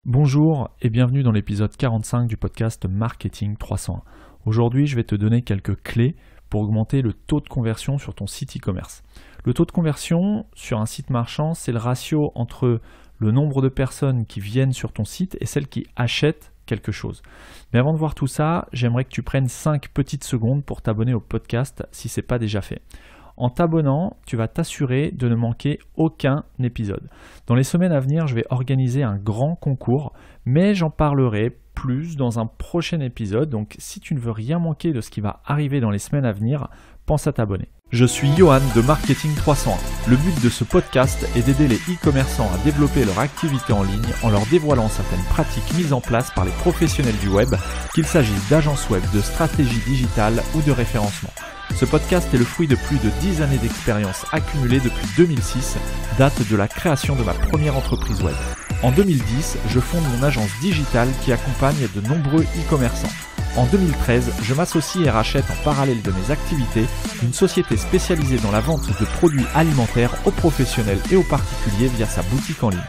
Bonjour et bienvenue dans l'épisode 45 du podcast Marketing 301. Aujourd'hui, je vais te donner quelques clés pour augmenter le taux de conversion sur ton site e-commerce. Le taux de conversion sur un site marchand, c'est le ratio entre le nombre de personnes qui viennent sur ton site et celles qui achètent quelque chose. Mais avant de voir tout ça, j'aimerais que tu prennes 5 petites secondes pour t'abonner au podcast si ce n'est pas déjà fait. En t'abonnant, tu vas t'assurer de ne manquer aucun épisode. Dans les semaines à venir, je vais organiser un grand concours, mais j'en parlerai plus dans un prochain épisode. Donc si tu ne veux rien manquer de ce qui va arriver dans les semaines à venir, pense à t'abonner. Je suis Johan de Marketing 301. Le but de ce podcast est d'aider les e-commerçants à développer leur activité en ligne en leur dévoilant certaines pratiques mises en place par les professionnels du web, qu'il s'agisse d'agences web, de stratégie digitale ou de référencement. Ce podcast est le fruit de plus de 10 années d'expérience accumulée depuis 2006, date de la création de ma première entreprise web. En 2010, je fonde mon agence digitale qui accompagne de nombreux e-commerçants. En 2013, je m'associe et rachète en parallèle de mes activités une société spécialisée dans la vente de produits alimentaires aux professionnels et aux particuliers via sa boutique en ligne.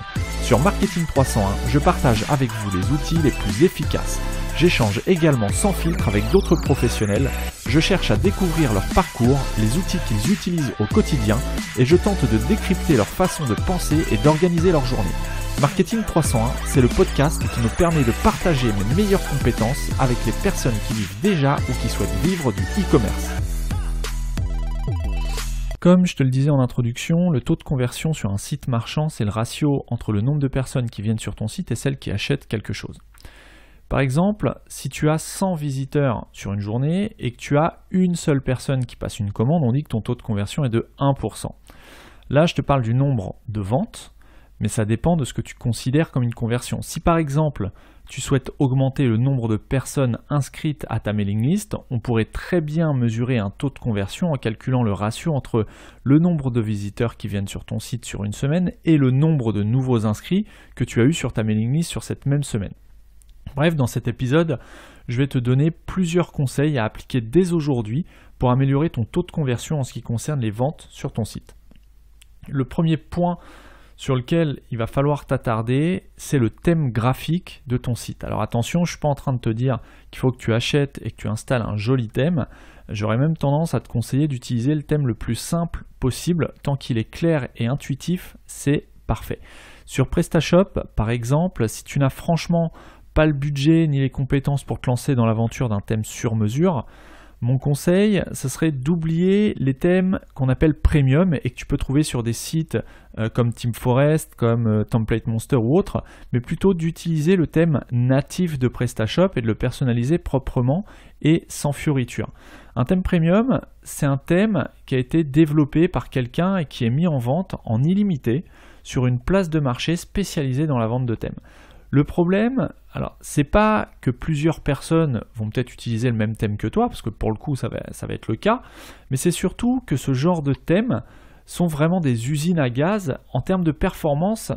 Sur Marketing 301, je partage avec vous les outils les plus efficaces. J'échange également sans filtre avec d'autres professionnels, je cherche à découvrir leur parcours, les outils qu'ils utilisent au quotidien et je tente de décrypter leur façon de penser et d'organiser leur journée. Marketing 301, c'est le podcast qui me permet de partager mes meilleures compétences avec les personnes qui vivent déjà ou qui souhaitent vivre du e-commerce. Comme je te le disais en introduction, le taux de conversion sur un site marchand, c'est le ratio entre le nombre de personnes qui viennent sur ton site et celles qui achètent quelque chose. Par exemple, si tu as 100 visiteurs sur une journée et que tu as une seule personne qui passe une commande, on dit que ton taux de conversion est de 1%. Là, je te parle du nombre de ventes, mais ça dépend de ce que tu considères comme une conversion. Si par exemple, tu souhaites augmenter le nombre de personnes inscrites à ta mailing list, on pourrait très bien mesurer un taux de conversion en calculant le ratio entre le nombre de visiteurs qui viennent sur ton site sur une semaine et le nombre de nouveaux inscrits que tu as eu sur ta mailing list sur cette même semaine. Bref, dans cet épisode, je vais te donner plusieurs conseils à appliquer dès aujourd'hui pour améliorer ton taux de conversion en ce qui concerne les ventes sur ton site. Le premier point sur lequel il va falloir t'attarder, c'est le thème graphique de ton site. Alors attention, je ne suis pas en train de te dire qu'il faut que tu achètes et que tu installes un joli thème. J'aurais même tendance à te conseiller d'utiliser le thème le plus simple possible. Tant qu'il est clair et intuitif, c'est parfait. Sur PrestaShop, par exemple, si tu n'as franchement pas le budget ni les compétences pour te lancer dans l'aventure d'un thème sur mesure, mon conseil, ce serait d'oublier les thèmes qu'on appelle premium et que tu peux trouver sur des sites comme TeamForest, comme Template Monster ou autres, mais plutôt d'utiliser le thème natif de PrestaShop et de le personnaliser proprement et sans fioriture. Un thème premium, c'est un thème qui a été développé par quelqu'un et qui est mis en vente en illimité sur une place de marché spécialisée dans la vente de thèmes. Le problème, alors c'est pas que plusieurs personnes vont peut-être utiliser le même thème que toi, parce que pour le coup ça va être le cas, mais c'est surtout que ce genre de thèmes sont vraiment des usines à gaz en termes de performance.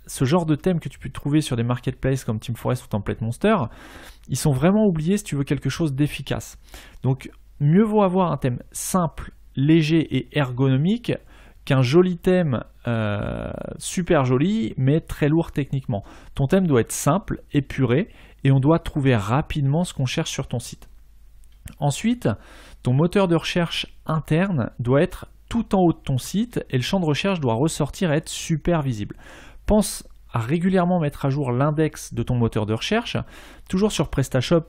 Ce genre de thèmes que tu peux trouver sur des marketplaces comme TeamForest ou Template Monster, ils sont vraiment oubliés si tu veux quelque chose d'efficace. Donc mieux vaut avoir un thème simple, léger et ergonomique qu'un joli thème super joli mais très lourd techniquement. Ton thème doit être simple, épuré et on doit trouver rapidement ce qu'on cherche sur ton site. Ensuite, ton moteur de recherche interne doit être tout en haut de ton site et le champ de recherche doit ressortir et être super visible. Pense à régulièrement mettre à jour l'index de ton moteur de recherche, toujours sur PrestaShop.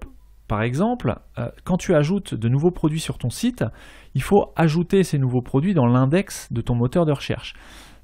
Par exemple, quand tu ajoutes de nouveaux produits sur ton site, il faut ajouter ces nouveaux produits dans l'index de ton moteur de recherche.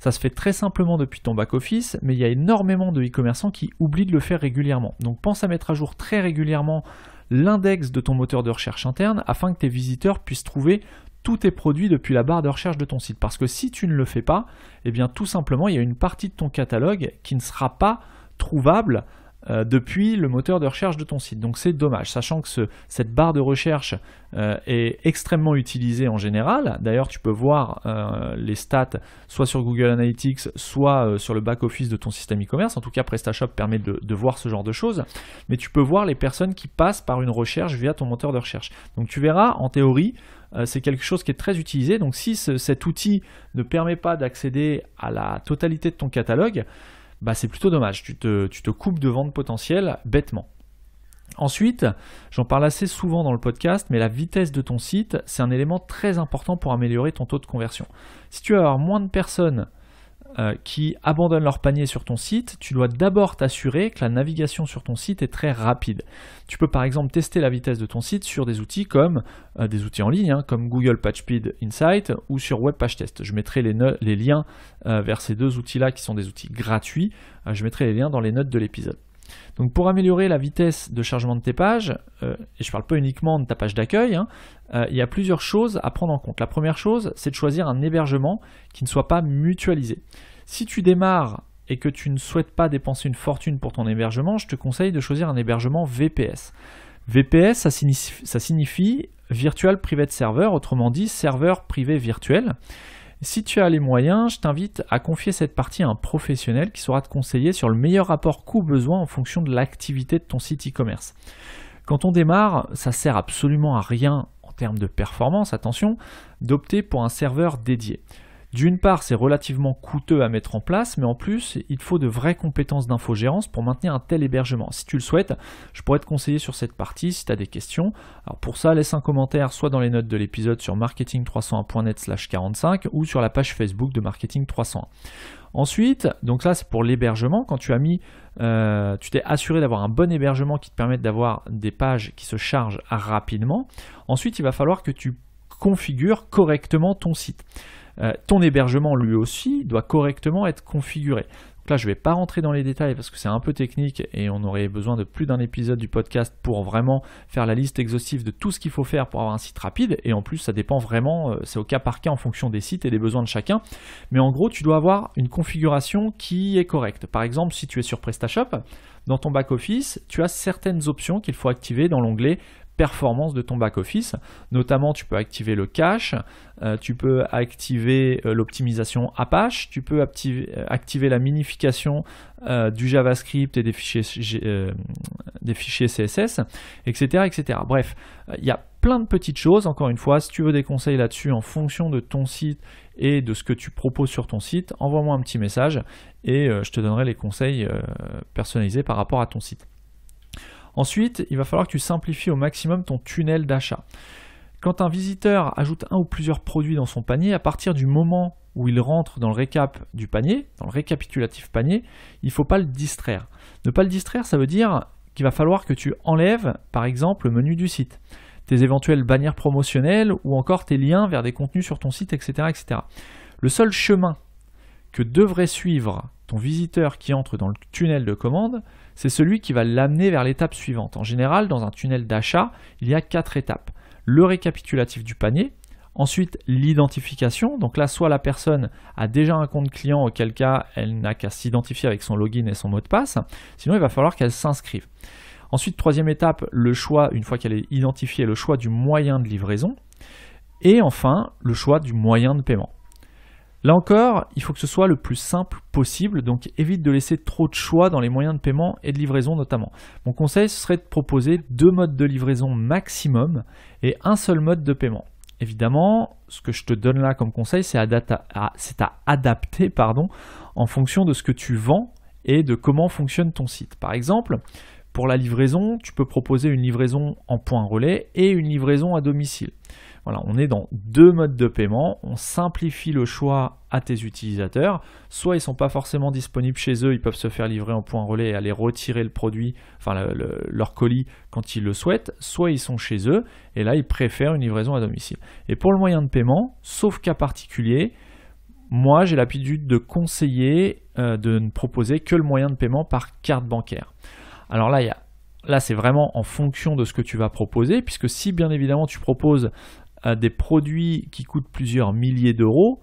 Ça se fait très simplement depuis ton back-office, mais il y a énormément de e-commerçants qui oublient de le faire régulièrement. Donc pense à mettre à jour très régulièrement l'index de ton moteur de recherche interne afin que tes visiteurs puissent trouver tous tes produits depuis la barre de recherche de ton site. Parce que si tu ne le fais pas, eh bien tout simplement, il y a une partie de ton catalogue qui ne sera pas trouvable depuis le moteur de recherche de ton site. Donc c'est dommage, sachant que cette barre de recherche est extrêmement utilisée en général. D'ailleurs, tu peux voir les stats soit sur Google Analytics, soit sur le back-office de ton système e-commerce. En tout cas, PrestaShop permet de voir ce genre de choses. Mais tu peux voir les personnes qui passent par une recherche via ton moteur de recherche. Donc tu verras, en théorie, c'est quelque chose qui est très utilisé. Donc si cet outil ne permet pas d'accéder à la totalité de ton catalogue, c'est plutôt dommage. Tu te coupes de ventes potentielles bêtement. Ensuite, j'en parle assez souvent dans le podcast, mais la vitesse de ton site, c'est un élément très important pour améliorer ton taux de conversion. Si tu veux avoir moins de personnes qui abandonnent leur panier sur ton site, tu dois d'abord t'assurer que la navigation sur ton site est très rapide. Tu peux par exemple tester la vitesse de ton site sur des outils comme des outils en ligne, comme Google PageSpeed Insight ou sur Web Page Test. Je mettrai les liens vers ces deux outils-là qui sont des outils gratuits. Je mettrai les liens dans les notes de l'épisode. Donc pour améliorer la vitesse de chargement de tes pages, et je ne parle pas uniquement de ta page d'accueil, il y a plusieurs choses à prendre en compte. La première chose, c'est de choisir un hébergement qui ne soit pas mutualisé. Si tu démarres et que tu ne souhaites pas dépenser une fortune pour ton hébergement, je te conseille de choisir un hébergement VPS. VPS, ça signifie Virtual Private Server, autrement dit serveur privé virtuel. Si tu as les moyens, je t'invite à confier cette partie à un professionnel qui saura te conseiller sur le meilleur rapport coût-besoin en fonction de l'activité de ton site e-commerce. Quand on démarre, ça ne sert absolument à rien en termes de performance, attention, d'opter pour un serveur dédié. D'une part, c'est relativement coûteux à mettre en place, mais en plus, il faut de vraies compétences d'infogérance pour maintenir un tel hébergement. Si tu le souhaites, je pourrais te conseiller sur cette partie si tu as des questions. Alors pour ça, laisse un commentaire soit dans les notes de l'épisode sur marketing301.net/45 ou sur la page Facebook de Marketing 301. Ensuite, donc là c'est pour l'hébergement, quand tu t'es assuré d'avoir un bon hébergement qui te permette d'avoir des pages qui se chargent rapidement. Ensuite, il va falloir que tu configures correctement ton site. Ton hébergement lui aussi doit correctement être configuré. Donc là je ne vais pas rentrer dans les détails parce que c'est un peu technique et on aurait besoin de plus d'un épisode du podcast pour vraiment faire la liste exhaustive de tout ce qu'il faut faire pour avoir un site rapide, et en plus ça dépend vraiment, c'est au cas par cas en fonction des sites et des besoins de chacun, mais en gros tu dois avoir une configuration qui est correcte. Par exemple, si tu es sur PrestaShop, dans ton back-office, tu as certaines options qu'il faut activer dans l'onglet performance de ton back-office. Notamment, tu peux activer le cache, tu peux activer l'optimisation Apache, tu peux activer la minification du JavaScript et des fichiers CSS, etc., etc. Bref, il y a plein de petites choses. Encore une fois, si tu veux des conseils là-dessus en fonction de ton site et de ce que tu proposes sur ton site, envoie-moi un petit message et je te donnerai les conseils personnalisés par rapport à ton site. Ensuite, il va falloir que tu simplifies au maximum ton tunnel d'achat. Quand un visiteur ajoute un ou plusieurs produits dans son panier, à partir du moment où il rentre dans le récap du panier, dans le récapitulatif panier, il ne faut pas le distraire. Ne pas le distraire, ça veut dire qu'il va falloir que tu enlèves, par exemple, le menu du site, tes éventuelles bannières promotionnelles ou encore tes liens vers des contenus sur ton site, etc., etc. Le seul chemin que devrait suivre ton visiteur qui entre dans le tunnel de commande, c'est celui qui va l'amener vers l'étape suivante. En général, dans un tunnel d'achat, il y a 4 étapes. Le récapitulatif du panier, ensuite l'identification, donc là soit la personne a déjà un compte client, auquel cas elle n'a qu'à s'identifier avec son login et son mot de passe, sinon il va falloir qu'elle s'inscrive. Ensuite, troisième étape, le choix, une fois qu'elle est identifiée, le choix du moyen de livraison, et enfin le choix du moyen de paiement. Là encore, il faut que ce soit le plus simple possible, donc évite de laisser trop de choix dans les moyens de paiement et de livraison notamment. Mon conseil, ce serait de proposer 2 modes de livraison maximum et un seul mode de paiement. Évidemment, ce que je te donne là comme conseil, c'est à adapter en fonction de ce que tu vends et de comment fonctionne ton site. Par exemple, pour la livraison, tu peux proposer une livraison en point relais et une livraison à domicile. Voilà, on est dans 2 modes de paiement, on simplifie le choix à tes utilisateurs. Soit ils ne sont pas forcément disponibles chez eux, ils peuvent se faire livrer en point relais et aller retirer le produit, leur colis quand ils le souhaitent, soit ils sont chez eux et là ils préfèrent une livraison à domicile. Et pour le moyen de paiement, sauf cas particulier, moi j'ai l'habitude de conseiller de ne proposer que le moyen de paiement par carte bancaire. Alors là c'est vraiment en fonction de ce que tu vas proposer, puisque si bien évidemment tu proposes des produits qui coûtent plusieurs milliers d'euros,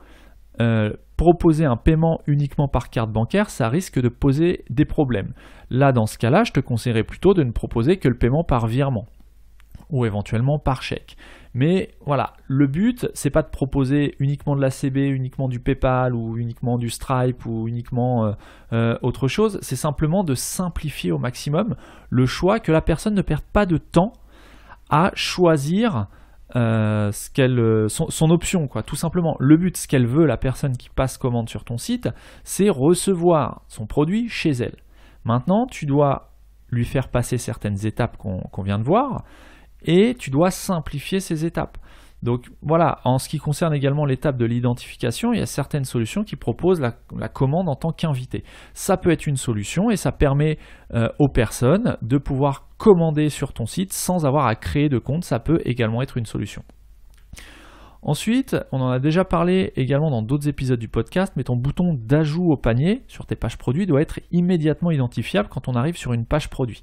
proposer un paiement uniquement par carte bancaire, ça risque de poser des problèmes. Là, dans ce cas-là, je te conseillerais plutôt de ne proposer que le paiement par virement ou éventuellement par chèque. Mais voilà, le but, c'est pas de proposer uniquement de la CB, uniquement du PayPal ou uniquement du Stripe ou uniquement autre chose, c'est simplement de simplifier au maximum le choix, que la personne ne perde pas de temps à choisir son option, quoi, tout simplement. Le but, ce qu'elle veut, la personne qui passe commande sur ton site, c'est recevoir son produit chez elle. Maintenant, tu dois lui faire passer certaines étapes qu'on vient de voir, et tu dois simplifier ces étapes. Donc voilà, en ce qui concerne également l'étape de l'identification, il y a certaines solutions qui proposent la commande en tant qu'invité. Ça peut être une solution et ça permet aux personnes de pouvoir commander sur ton site sans avoir à créer de compte. Ça peut également être une solution. Ensuite, on en a déjà parlé également dans d'autres épisodes du podcast, mais ton bouton d'ajout au panier sur tes pages produits doit être immédiatement identifiable quand on arrive sur une page produit.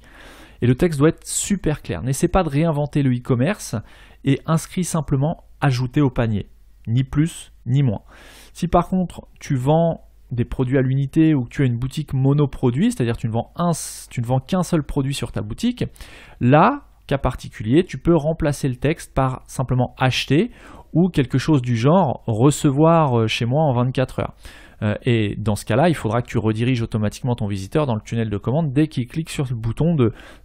Et le texte doit être super clair. N'essaie pas de réinventer le e-commerce et inscris simplement « ajouter au panier », ni plus ni moins. Si par contre tu vends des produits à l'unité ou que tu as une boutique monoproduit, c'est-à-dire tu ne vends qu'un seul produit sur ta boutique, là, cas particulier, tu peux remplacer le texte par simplement « acheter » ou quelque chose du genre « recevoir chez moi en 24 heures ». Et dans ce cas-là, il faudra que tu rediriges automatiquement ton visiteur dans le tunnel de commande dès qu'il clique sur le bouton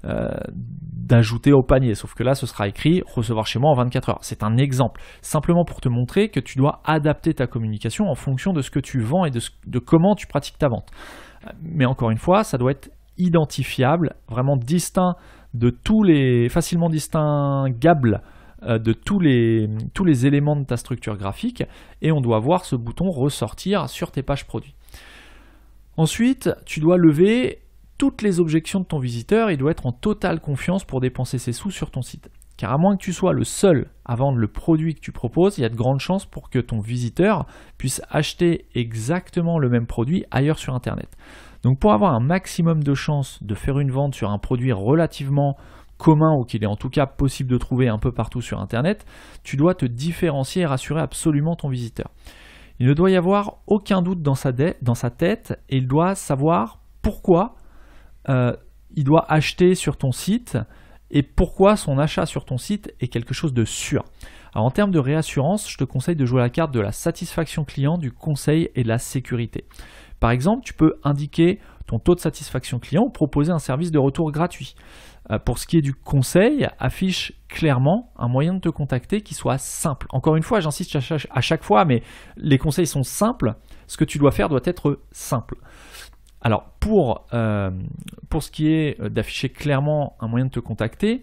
d'ajouter au panier. Sauf que là, ce sera écrit « recevoir chez moi en 24 heures ». C'est un exemple, simplement pour te montrer que tu dois adapter ta communication en fonction de ce que tu vends et de comment tu pratiques ta vente. Mais encore une fois, ça doit être identifiable, vraiment distinct de facilement distinguable de tous les éléments de ta structure graphique, et on doit voir ce bouton ressortir sur tes pages produits. Ensuite, tu dois lever toutes les objections de ton visiteur. Il doit être en totale confiance pour dépenser ses sous sur ton site. Car à moins que tu sois le seul à vendre le produit que tu proposes, il y a de grandes chances pour que ton visiteur puisse acheter exactement le même produit ailleurs sur Internet. Donc pour avoir un maximum de chances de faire une vente sur un produit relativement commun ou qu'il est en tout cas possible de trouver un peu partout sur Internet, tu dois te différencier et rassurer absolument ton visiteur. Il ne doit y avoir aucun doute dans sa tête et il doit savoir pourquoi il doit acheter sur ton site et pourquoi son achat sur ton site est quelque chose de sûr. Alors en termes de réassurance, je te conseille de jouer la carte de la satisfaction client, du conseil et de la sécurité. Par exemple, tu peux indiquer ton taux de satisfaction client ou proposer un service de retour gratuit. Pour ce qui est du conseil, affiche clairement un moyen de te contacter qui soit simple. Encore une fois, j'insiste à chaque fois, mais les conseils sont simples. Ce que tu dois faire doit être simple. Alors, pour ce qui est d'afficher clairement un moyen de te contacter,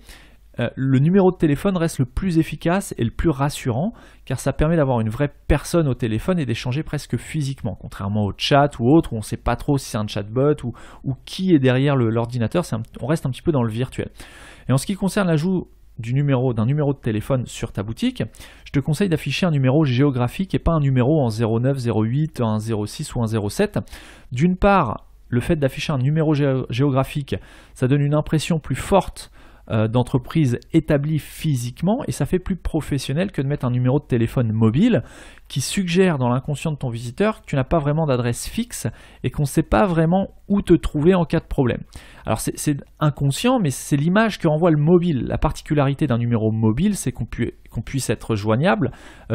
le numéro de téléphone reste le plus efficace et le plus rassurant, car ça permet d'avoir une vraie personne au téléphone et d'échanger presque physiquement, contrairement au chat ou autre où on ne sait pas trop si c'est un chatbot ou qui est derrière l'ordinateur. On reste un petit peu dans le virtuel. Et en ce qui concerne l'ajout d'un numéro de téléphone sur ta boutique, je te conseille d'afficher un numéro géographique et pas un numéro en 09, 08, un 06 ou un 07. D'une part, le fait d'afficher un numéro géographique, ça donne une impression plus forte d'entreprise établie physiquement et ça fait plus professionnel que de mettre un numéro de téléphone mobile qui suggère dans l'inconscient de ton visiteur que tu n'as pas vraiment d'adresse fixe et qu'on ne sait pas vraiment où te trouver en cas de problème. Alors c'est inconscient, mais c'est l'image que renvoie le mobile. La particularité d'un numéro mobile, c'est qu'on puisse être joignable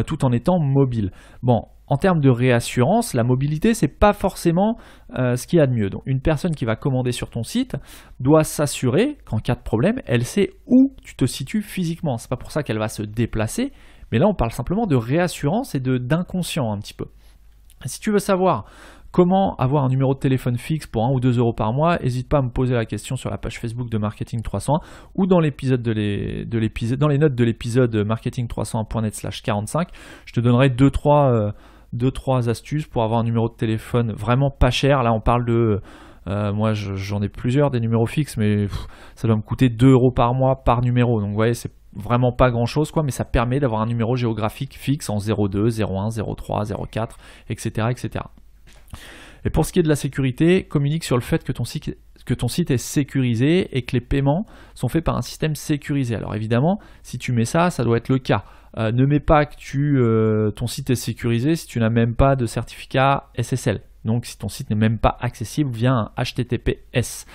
tout en étant mobile. Bon, en termes de réassurance, la mobilité, c'est pas forcément ce qu'il y a de mieux. Donc, une personne qui va commander sur ton site doit s'assurer qu'en cas de problème, elle sait où tu te situes physiquement. C'est pas pour ça qu'elle va se déplacer, mais là, on parle simplement de réassurance et d'inconscient un petit peu. Si tu veux savoir comment avoir un numéro de téléphone fixe pour 1 ou 2 euros par mois, n'hésite pas à me poser la question sur la page Facebook de Marketing 301 ou dans les notes de l'épisode marketing301.net/45. Je te donnerai 2-3 astuces pour avoir un numéro de téléphone vraiment pas cher. Là, on parle de... moi, j'en ai plusieurs des numéros fixes, mais ça doit me coûter 2 euros par mois par numéro. Donc, vous voyez, c'est vraiment pas grand-chose, mais ça permet d'avoir un numéro géographique fixe en 02, 01, 03, 04, etc., etc. Et pour ce qui est de la sécurité, communique sur le fait que ton site est sécurisé et que les paiements sont faits par un système sécurisé. Alors évidemment, si tu mets ça, ça doit être le cas. Ne mets pas que ton site est sécurisé si tu n'as même pas de certificat SSL. Donc si ton site n'est même pas accessible via un HTTPS.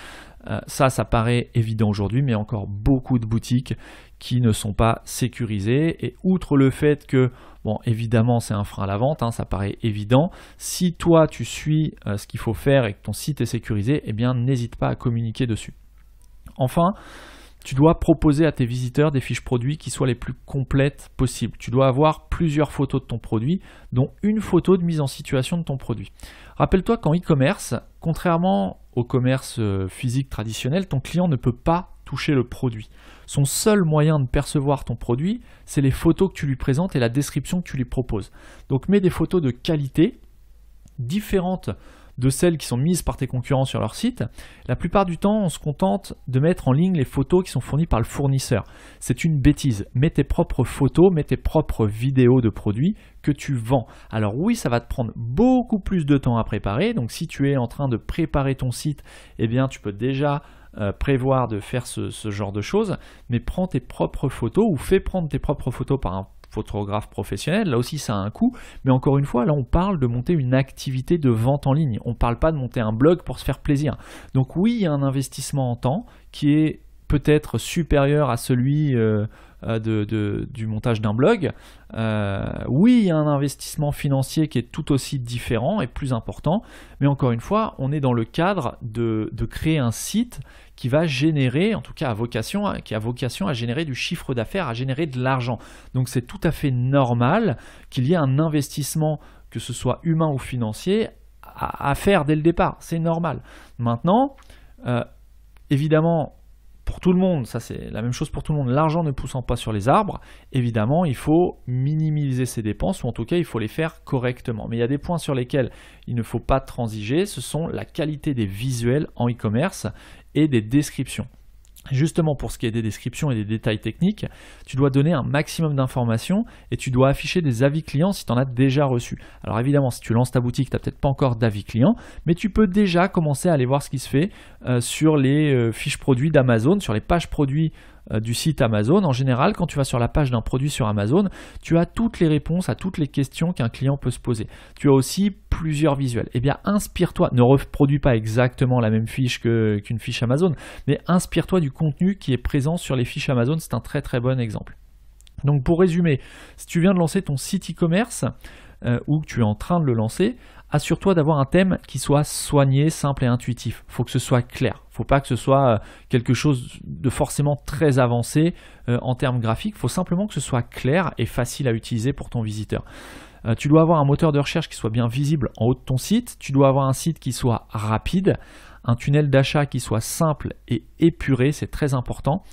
Ça paraît évident aujourd'hui, mais il y a encore beaucoup de boutiques qui ne sont pas sécurisées. Et outre le fait que, bon, évidemment, c'est un frein à la vente, ça paraît évident. Si toi, tu suis ce qu'il faut faire et que ton site est sécurisé, eh bien, n'hésite pas à communiquer dessus. Enfin, tu dois proposer à tes visiteurs des fiches produits qui soient les plus complètes possibles. Tu dois avoir plusieurs photos de ton produit, dont une photo de mise en situation de ton produit. Rappelle-toi qu'en e-commerce, contrairement au commerce physique traditionnel, ton client ne peut pas toucher le produit. Son seul moyen de percevoir ton produit, c'est les photos que tu lui présentes et la description que tu lui proposes. Donc mets des photos de qualité différentes de celles qui sont mises par tes concurrents sur leur site. La plupart du temps, on se contente de mettre en ligne les photos qui sont fournies par le fournisseur. C'est une bêtise. Mets tes propres photos, mets tes propres vidéos de produits que tu vends. Alors oui, ça va te prendre beaucoup plus de temps à préparer. Donc si tu es en train de préparer ton site, eh bien tu peux déjà prévoir de faire ce genre de choses, mais prends tes propres photos ou fais prendre tes propres photos par un photographe professionnel. Là aussi ça a un coût, mais encore une fois là on parle de monter une activité de vente en ligne, on ne parle pas de monter un blog pour se faire plaisir. Donc oui, il y a un investissement en temps qui est peut-être supérieur à celui du montage d'un blog. Oui, il y a un investissement financier qui est tout aussi différent et plus important, mais encore une fois, on est dans le cadre de créer un site qui va générer, en tout cas qui a vocation à générer du chiffre d'affaires, à générer de l'argent. Donc c'est tout à fait normal qu'il y ait un investissement, que ce soit humain ou financier, à faire dès le départ. C'est normal. Maintenant, évidemment, pour tout le monde, ça c'est la même chose pour tout le monde, l'argent ne poussant pas sur les arbres, évidemment il faut minimiser ses dépenses, ou en tout cas il faut les faire correctement. Mais il y a des points sur lesquels il ne faut pas transiger, ce sont la qualité des visuels en e-commerce et des descriptions. Justement, pour ce qui est des descriptions et des détails techniques, tu dois donner un maximum d'informations et tu dois afficher des avis clients si tu en as déjà reçu. Alors évidemment, si tu lances ta boutique, tu n'as peut-être pas encore d'avis clients, mais tu peux déjà commencer à aller voir ce qui se fait sur les fiches produits d'Amazon, sur les pages produits du site Amazon. En général, quand tu vas sur la page d'un produit sur Amazon, tu as toutes les réponses à toutes les questions qu'un client peut se poser. Tu as aussi plusieurs visuels. Eh bien, inspire-toi, ne reproduis pas exactement la même fiche qu'une fiche Amazon, mais inspire-toi du contenu qui est présent sur les fiches Amazon. C'est un très très bon exemple. Donc pour résumer, si tu viens de lancer ton site e-commerce ou que tu es en train de le lancer, assure-toi d'avoir un thème qui soit soigné, simple et intuitif. Il faut que ce soit clair. Il ne faut pas que ce soit quelque chose de forcément très avancé en termes graphiques. Il faut simplement que ce soit clair et facile à utiliser pour ton visiteur. Tu dois avoir un moteur de recherche qui soit bien visible en haut de ton site. Tu dois avoir un site qui soit rapide, un tunnel d'achat qui soit simple et épuré, c'est très important.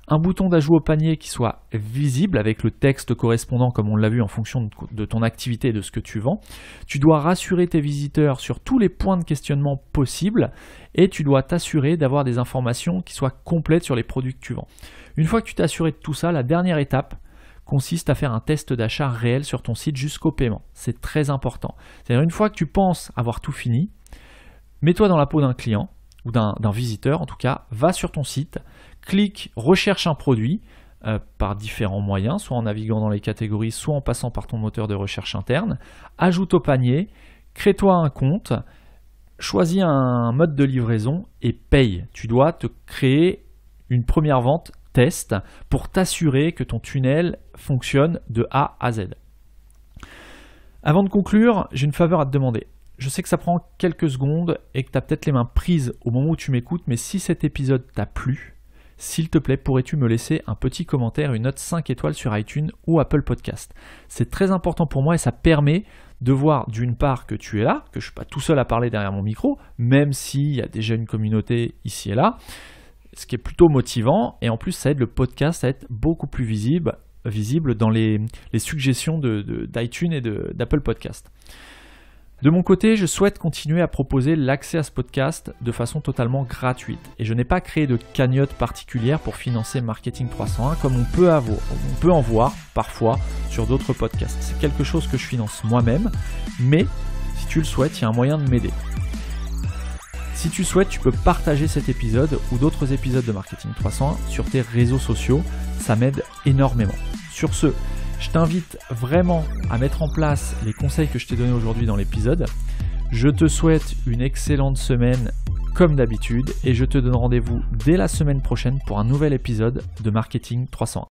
Un bouton d'ajout au panier qui soit visible avec le texte correspondant comme on l'a vu en fonction de ton activité et de ce que tu vends. Tu dois rassurer tes visiteurs sur tous les points de questionnement possibles et tu dois t'assurer d'avoir des informations qui soient complètes sur les produits que tu vends. Une fois que tu t'es assuré de tout ça, la dernière étape consiste à faire un test d'achat réel sur ton site jusqu'au paiement. C'est très important. C'est-à-dire une fois que tu penses avoir tout fini, mets-toi dans la peau d'un client ou d'un visiteur, en tout cas, va sur ton site, clique, recherche un produit par différents moyens, soit en naviguant dans les catégories, soit en passant par ton moteur de recherche interne, ajoute au panier, crée-toi un compte, choisis un mode de livraison et paye. Tu dois te créer une première vente test pour t'assurer que ton tunnel fonctionne de A à Z. Avant de conclure, j'ai une faveur à te demander. Je sais que ça prend quelques secondes et que tu as peut-être les mains prises au moment où tu m'écoutes, mais si cet épisode t'a plu, s'il te plaît, pourrais-tu me laisser un petit commentaire, une note 5 étoiles sur iTunes ou Apple Podcast. C'est très important pour moi et ça permet de voir d'une part que tu es là, que je ne suis pas tout seul à parler derrière mon micro, même s'il y a déjà une communauté ici et là, ce qui est plutôt motivant, et en plus ça aide le podcast à être beaucoup plus visible dans les suggestions d'iTunes et d'Apple Podcast. De mon côté, je souhaite continuer à proposer l'accès à ce podcast de façon totalement gratuite. Et je n'ai pas créé de cagnotte particulière pour financer Marketing 301 comme on peut en voir parfois sur d'autres podcasts. C'est quelque chose que je finance moi-même, mais si tu le souhaites, il y a un moyen de m'aider. Si tu souhaites, tu peux partager cet épisode ou d'autres épisodes de Marketing 301 sur tes réseaux sociaux. Ça m'aide énormément. Sur ce, je t'invite vraiment à mettre en place les conseils que je t'ai donnés aujourd'hui dans l'épisode. Je te souhaite une excellente semaine comme d'habitude et je te donne rendez-vous dès la semaine prochaine pour un nouvel épisode de Marketing 301.